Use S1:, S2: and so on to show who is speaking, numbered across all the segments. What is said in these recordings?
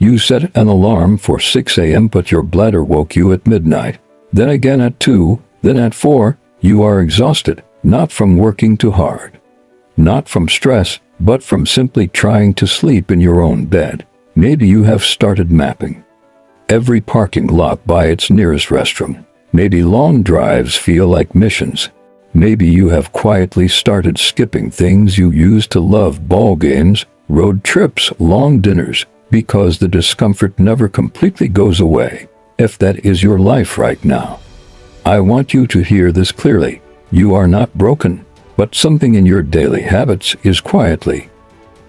S1: You set an alarm for 6 a.m. but your bladder woke you at midnight. Then again at 2, then at 4. You are exhausted, not from working too hard. Not from stress, but from simply trying to sleep in your own bed. Maybe you have started mapping every parking lot by its nearest restroom. Maybe long drives feel like missions. Maybe you have quietly started skipping things you used to love: ball games, road trips, long dinners, because the discomfort never completely goes away. If that is your life right now, I want you to hear this clearly. You are not broken, but something in your daily habits is quietly,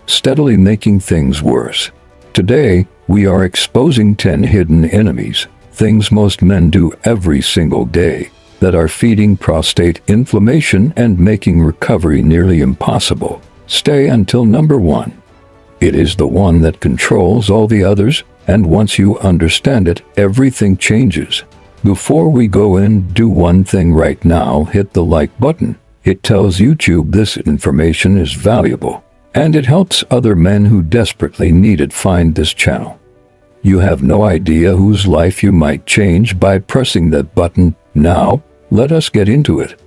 S1: steadily making things worse. Today, we are exposing 10 hidden enemies, things most men do every single day, that are feeding prostate inflammation and making recovery nearly impossible. Stay until number 1. It is the one that controls all the others, and once you understand it, everything changes. Before we go in, do one thing right now: hit the like button. It tells YouTube this information is valuable, and it helps other men who desperately need it find this channel. You have no idea whose life you might change by pressing that button. Now, let us get into it.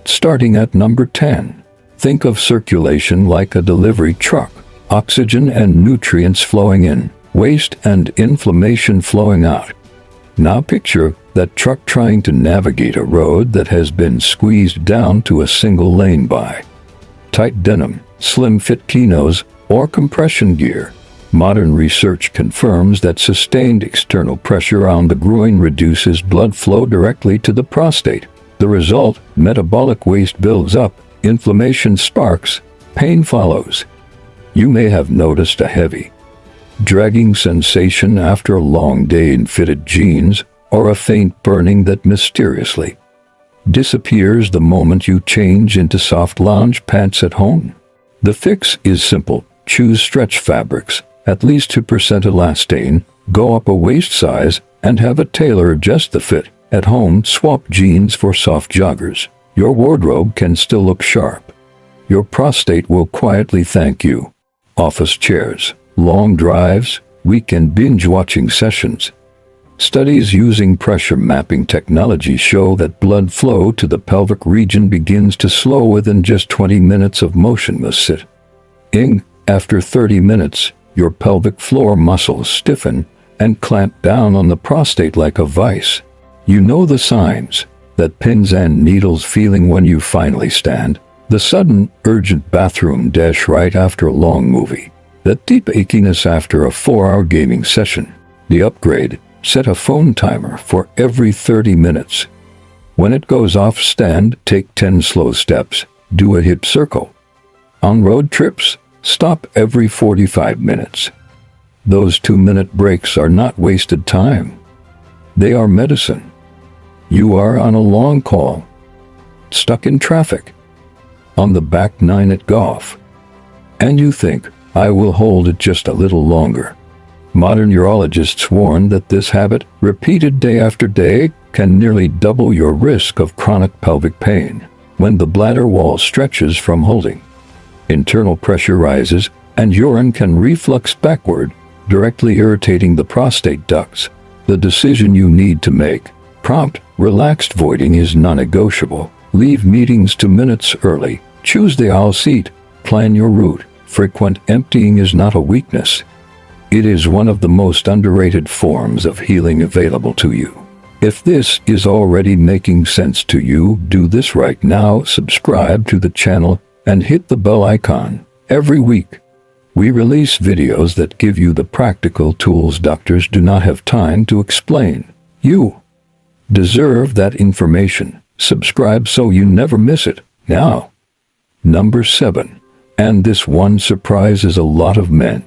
S1: Starting at number 10. Think of circulation like a delivery truck. Oxygen and nutrients flowing in, waste and inflammation flowing out. Now picture that truck trying to navigate a road that has been squeezed down to a single lane by tight denim, slim fit chinos, or compression gear. Modern research confirms that sustained external pressure on the groin reduces blood flow directly to the prostate. The result: metabolic waste builds up, inflammation sparks, pain follows. You may have noticed a heavy, dragging sensation after a long day in fitted jeans, or a faint burning that mysteriously disappears the moment you change into soft lounge pants at home. The fix is simple: choose stretch fabrics, at least 2% elastane, go up a waist size, and have a tailor adjust the fit. At home, swap jeans for soft joggers. Your wardrobe can still look sharp. Your prostate will quietly thank you. Office chairs, long drives, weekend binge-watching sessions. Studies using pressure mapping technology show that blood flow to the pelvic region begins to slow within just 20 minutes of motionless sitting. After 30 minutes, your pelvic floor muscles stiffen and clamp down on the prostate like a vice. You know the signs: that pins and needles feeling when you finally stand, the sudden, urgent bathroom dash right after a long movie, that deep achiness after a 4-hour gaming session. The upgrade: set a phone timer for every 30 minutes. When it goes off, stand, take 10 slow steps, do a hip circle. On road trips, stop every 45 minutes. Those 2-minute breaks are not wasted time. They are medicine. You are on a long call, stuck in traffic, on the back 9 at golf, and you think, I will hold it just a little longer. Modern urologists warn that this habit, repeated day after day, can nearly double your risk of chronic pelvic pain. When the bladder wall stretches from holding, internal pressure rises, and urine can reflux backward, directly irritating the prostate ducts. The decision you need to make: prompt, relaxed voiding, is non-negotiable. Leave meetings 2 minutes early. Choose the aisle seat. Plan your route. Frequent emptying is not a weakness. It is one of the most underrated forms of healing available to you. If this is already making sense to you, do this right now: subscribe to the channel and hit the bell icon. Every week, we release videos that give you the practical tools doctors do not have time to explain. You deserve that information. Subscribe so you never miss it. Now, number 7. And this one surprises a lot of men.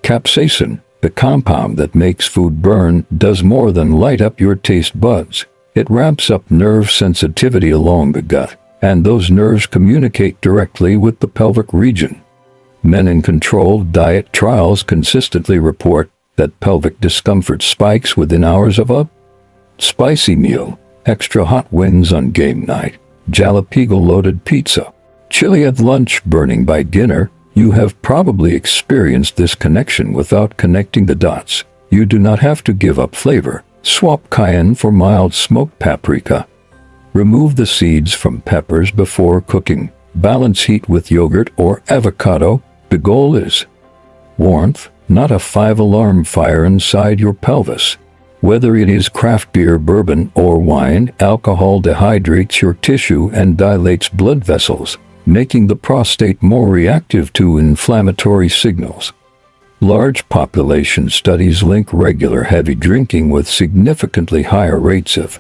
S1: Capsaicin, the compound that makes food burn, does more than light up your taste buds. It ramps up nerve sensitivity along the gut, and those nerves communicate directly with the pelvic region. Men in controlled diet trials consistently report that pelvic discomfort spikes within hours of a spicy meal, extra hot wings on game night, jalapeno-loaded pizza, chili at lunch, burning by dinner. You have probably experienced this connection without connecting the dots. You do not have to give up flavor. Swap cayenne for mild smoked paprika. Remove the seeds from peppers before cooking. Balance heat with yogurt or avocado. The goal is warmth, not a 5-alarm fire inside your pelvis. Whether it is craft beer, bourbon, or wine, alcohol dehydrates your tissue and dilates blood vessels, making the prostate more reactive to inflammatory signals. Large population studies link regular heavy drinking with significantly higher rates of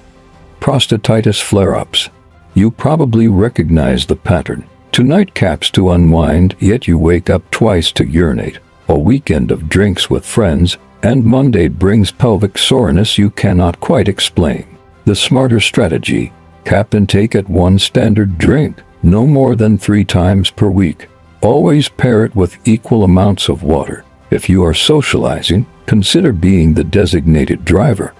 S1: prostatitis flare-ups. You probably recognize the pattern. 2 nightcaps to unwind, yet you wake up twice to urinate. A weekend of drinks with friends, and Monday brings pelvic soreness you cannot quite explain. The smarter strategy: cap intake at 1 standard drink, no more than 3 times per week. Always pair it with equal amounts of water. If you are socializing, consider being the designated driver.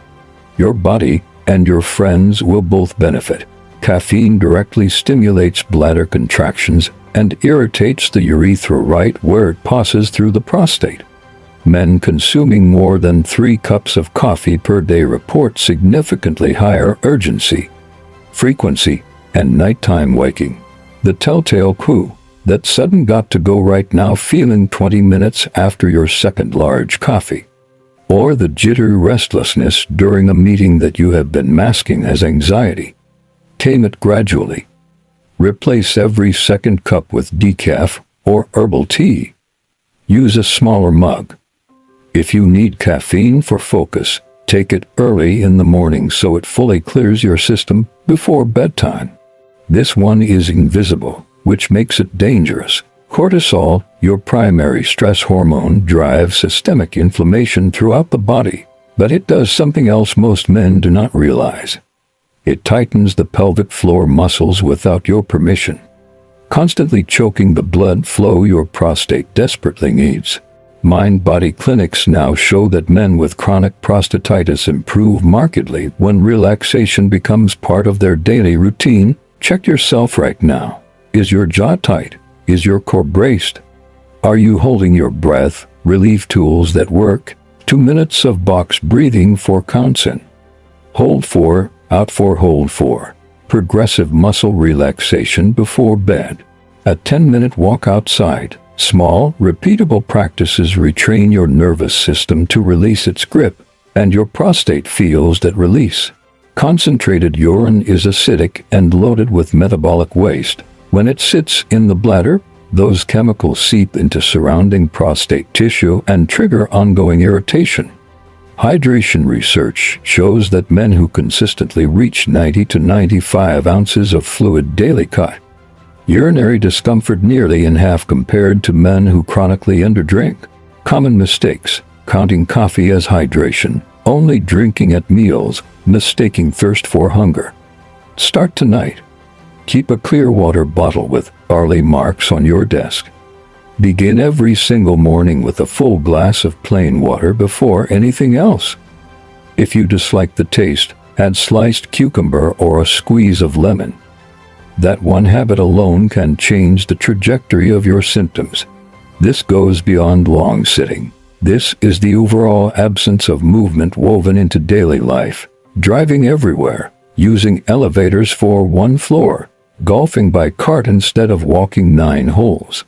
S1: Your body and your friends will both benefit. Caffeine directly stimulates bladder contractions and irritates the urethra right where it passes through the prostate. Men consuming more than 3 cups of coffee per day report significantly higher urgency, frequency, and nighttime waking. The telltale clue: that sudden got to go right now feeling 20 minutes after your second large coffee. Or the jittery restlessness during a meeting that you have been masking as anxiety. Tame it gradually. Replace every second cup with decaf or herbal tea. Use a smaller mug. If you need caffeine for focus, take it early in the morning so it fully clears your system before bedtime. This one is invisible, which makes it dangerous. Cortisol, your primary stress hormone, drives systemic inflammation throughout the body, but it does something else most men do not realize. It tightens the pelvic floor muscles without your permission, constantly choking the blood flow your prostate desperately needs. Mind-body clinics now show that men with chronic prostatitis improve markedly when relaxation becomes part of their daily routine. Check yourself right now. Is your jaw tight? Is your core braced? Are you holding your breath? Relief tools that work. 2 minutes of box breathing for counts in. Hold 4, out 4, hold 4. Progressive muscle relaxation before bed. A 10-minute walk outside. Small, repeatable practices retrain your nervous system to release its grip, and your prostate feels that release. Concentrated urine is acidic and loaded with metabolic waste. When it sits in the bladder, those chemicals seep into surrounding prostate tissue and trigger ongoing irritation. Hydration research shows that men who consistently reach 90 to 95 ounces of fluid daily cut urinary discomfort nearly in half compared to men who chronically underdrink. Common mistakes: counting coffee as hydration, only drinking at meals, mistaking thirst for hunger. Start tonight. Keep a clear water bottle with barley marks on your desk. Begin every single morning with a full glass of plain water before anything else. If you dislike the taste, add sliced cucumber or a squeeze of lemon. That one habit alone can change the trajectory of your symptoms. This goes beyond long sitting. This is the overall absence of movement woven into daily life. Driving everywhere, using elevators for 1 floor, golfing by cart instead of walking 9 holes,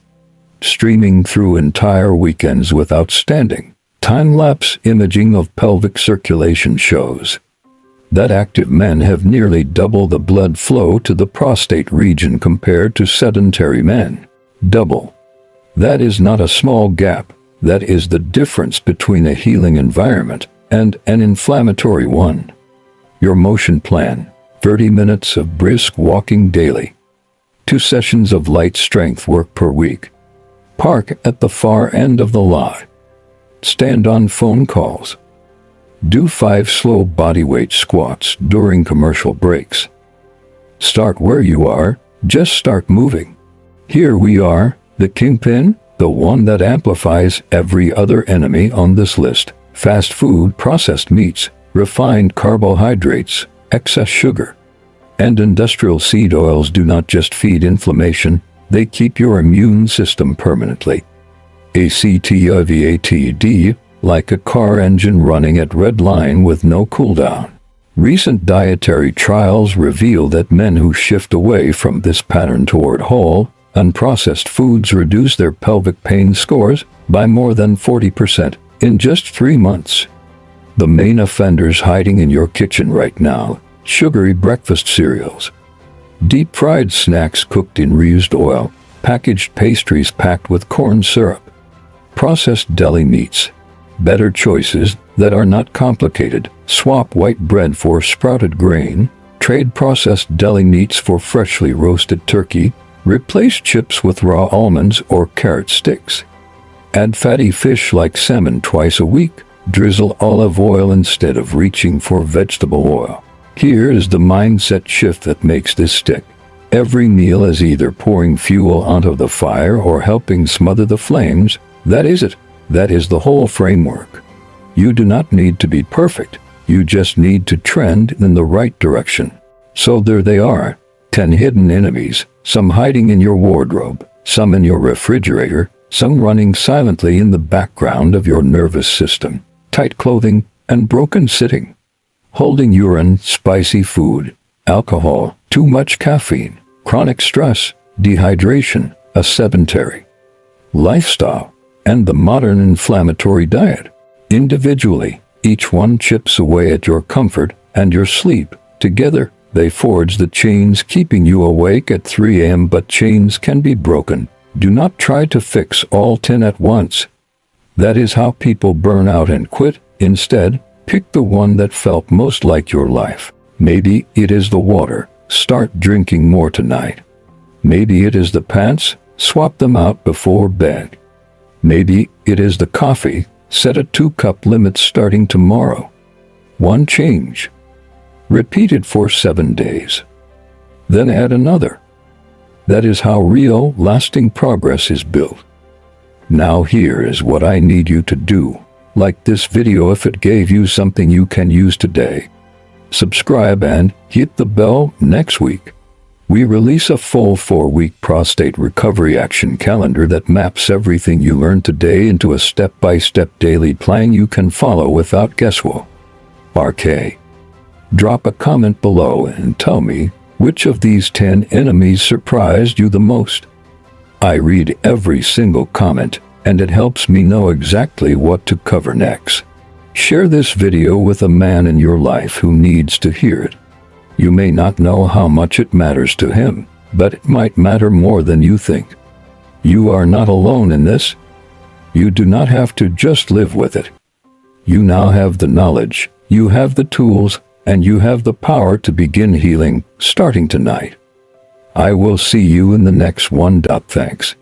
S1: streaming through entire weekends without standing. Time-lapse imaging of pelvic circulation shows that active men have nearly double the blood flow to the prostate region compared to sedentary men. Double. That is not a small gap. That is the difference between a healing environment and an inflammatory one. Your motion plan: 30 minutes of brisk walking daily. 2 sessions of light strength work per week. Park at the far end of the lot. Stand on phone calls. Do 5 slow bodyweight squats during commercial breaks. Start where you are, just start moving. Here we are, the kingpin, the one that amplifies every other enemy on this list: fast food, processed meats, refined carbohydrates, excess sugar, and industrial seed oils do not just feed inflammation, they keep your immune system permanently. ACTIVATD, like a car engine running at red line with no cooldown. Recent dietary trials reveal that men who shift away from this pattern toward whole, unprocessed foods reduce their pelvic pain scores by more than 40% in just 3 months. The main offenders hiding in your kitchen right now: sugary breakfast cereals, deep-fried snacks cooked in reused oil, packaged pastries packed with corn syrup, processed deli meats. Better choices that are not complicated: swap white bread for sprouted grain, trade processed deli meats for freshly roasted turkey, replace chips with raw almonds or carrot sticks. Add fatty fish like salmon twice a week, drizzle olive oil instead of reaching for vegetable oil. Here is the mindset shift that makes this stick. Every meal is either pouring fuel onto the fire or helping smother the flames. That is it. That is the whole framework. You do not need to be perfect. You just need to trend in the right direction. So there they are, 10 hidden enemies, some hiding in your wardrobe, some in your refrigerator, some running silently in the background of your nervous system: tight clothing and broken sitting, holding urine, spicy food, alcohol, too much caffeine, chronic stress, dehydration, a sedentary lifestyle, and the modern inflammatory diet. Individually, each one chips away at your comfort and your sleep. Together, they forge the chains keeping you awake at 3 a.m. But chains can be broken. Do not try to fix all 10 at once. That is how people burn out and quit. Instead, pick the one that felt most like your life. Maybe it is the water. Start drinking more tonight. Maybe it is the pants. Swap them out before bed. Maybe it is the coffee. Set a 2-cup limit starting tomorrow. One change. Repeat it for 7 days. Then add another. That is how real, lasting progress is built. Now here is what I need you to do. Like this video if it gave you something you can use today. Subscribe and hit the bell. Next week, we release a full 4-week prostate recovery action calendar that maps everything you learned today into a step-by-step daily plan you can follow without guesswork. RK. Drop a comment below and tell me which of these 10 enemies surprised you the most. I read every single comment, and it helps me know exactly what to cover next. Share this video with a man in your life who needs to hear it. You may not know how much it matters to him, but it might matter more than you think. You are not alone in this. You do not have to just live with it. You now have the knowledge, you have the tools, and you have the power to begin healing, starting tonight. I will see you in the next one. Thanks.